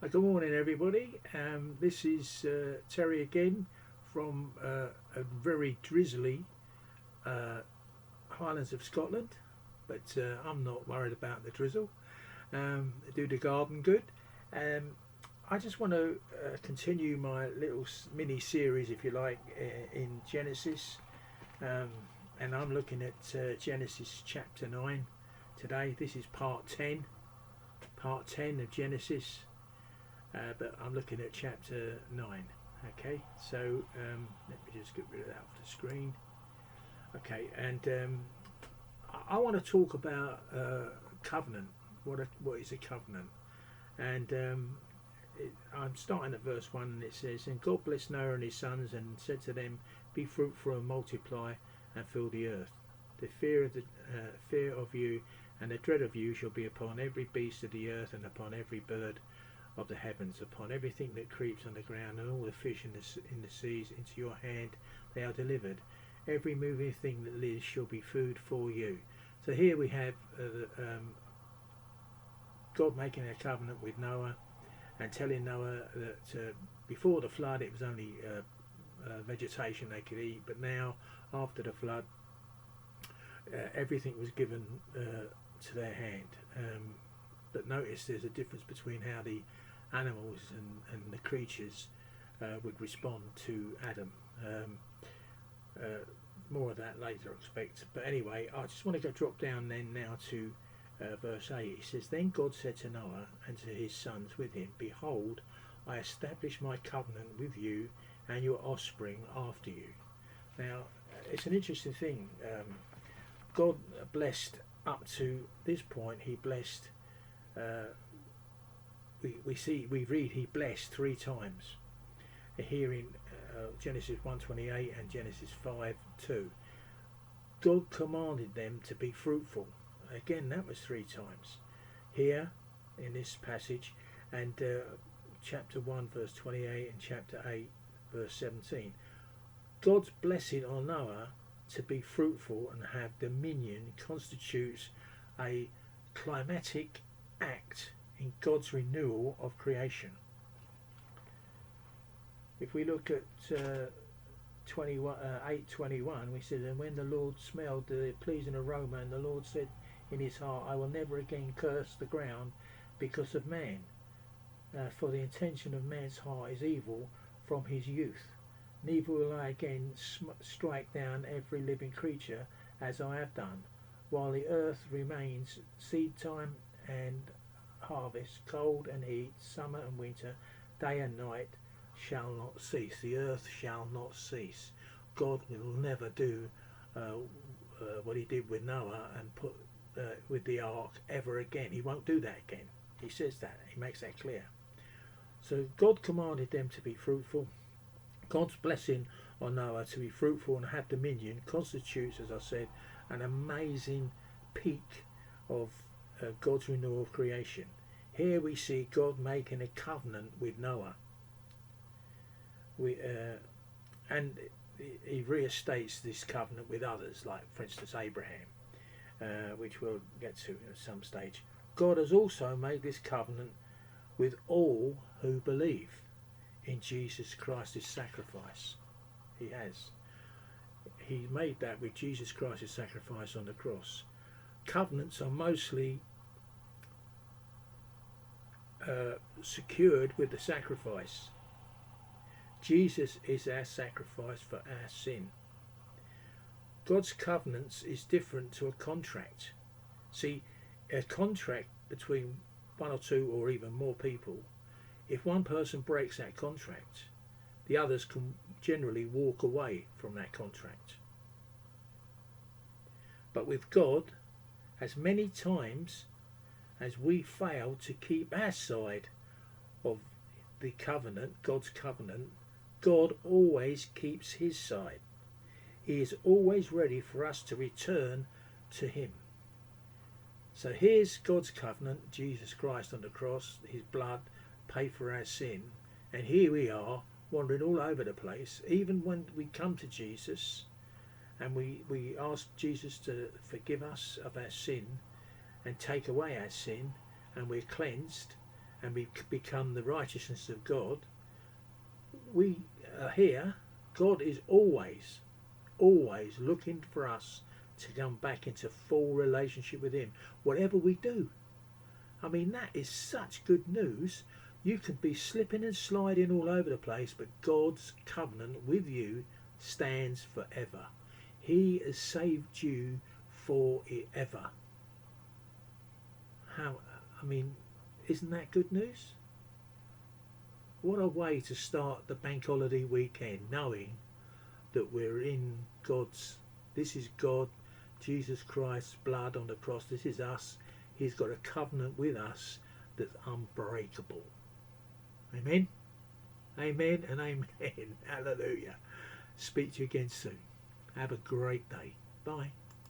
Good morning, everybody. This is Terry again from a very drizzly uh, Highlands of Scotland, but I'm not worried about the drizzle. Do the garden good. Um, I just want to continue my little mini series, if you like, in Genesis, um, and I'm looking at Genesis chapter 9 today. This is part 10 of Genesis. But I'm looking at chapter 9. Okay, so let me just get rid of that off the screen. Okay, and I want to talk about covenant. What is a covenant? And I'm starting at verse 1, and it says, "And God blessed Noah and his sons, and said to them, Be fruitful and multiply, and fill the earth. The fear of you and the dread of you shall be upon every beast of the earth, and upon every bird of the heavens, upon everything that creeps on the ground, and all the fish in the seas. Into your hand they are delivered. Every moving thing that lives shall be food for you." So here we have God making a covenant with Noah and telling Noah that before the flood it was only vegetation they could eat, but now after the flood everything was given to their hand. But notice there's a difference between how the animals and the creatures would respond to Adam. Uh, More of that later, I expect. But anyway, I just want to go drop down then now to verse 8. It says, "Then God said to Noah and to his sons with him, Behold, I establish my covenant with you and your offspring after you." Now, it's an interesting thing. God blessed up to this point. He blessed. Uh, we read he blessed three times here in Genesis 1:28 and Genesis 5:2. God commanded them to be fruitful. Again, that was three times here in this passage, and chapter 1 verse 28 and chapter 8 verse 17. God's blessing on Noah to be fruitful and have dominion constitutes a climatic act in God's renewal of creation. If we look at 8:21, we said, "And when the Lord smelled the pleasing aroma, and the Lord said in his heart, I will never again curse the ground because of man. For the intention of man's heart is evil from his youth. Neither will I again strike down every living creature as I have done, while the earth remains, seed time and harvest, cold and heat, summer and winter, day and night shall not cease." The earth shall not cease. God will never do what he did with Noah and put with the ark ever again. He won't do that again. He says that. He makes that clear. So God commanded them to be fruitful. God's blessing on Noah to be fruitful and have dominion constitutes, as I said, an amazing peak of God's renewal of creation. Here we see God making a covenant with Noah. And he reinstates this covenant with others, like, for instance, Abraham, which we'll get to at some stage. God has also made this covenant with all who believe in Jesus Christ's sacrifice. He has. He made that with Jesus Christ's sacrifice on the cross. Covenants are mostly secured with the sacrifice. Jesus is our sacrifice for our sin. God's covenants is different to a contract. See, a contract between one or two or even more people, if one person breaks that contract, the others can generally walk away from that contract. But with God, as many times as we fail to keep our side of the covenant, God's covenant, God always keeps his side. He is always ready for us to return to him. So here's God's covenant, Jesus Christ on the cross, his blood paid for our sin, and here we are wandering all over the place. Even when we come to Jesus and we ask Jesus to forgive us of our sin and take away our sin, and we're cleansed and become the righteousness of God, we are here. God is always looking for us to come back into full relationship with him, whatever we do. I mean, that is such good news. You could be slipping and sliding all over the place, but God's covenant with you stands forever. He has saved you forever. Isn't that good news? What a way to start the bank holiday weekend, knowing that we're in this is God, Jesus Christ's blood on the cross. This is us. He's got a covenant with us that's unbreakable. Amen. Amen and amen. Hallelujah. Speak to you again soon. Have a great day. Bye.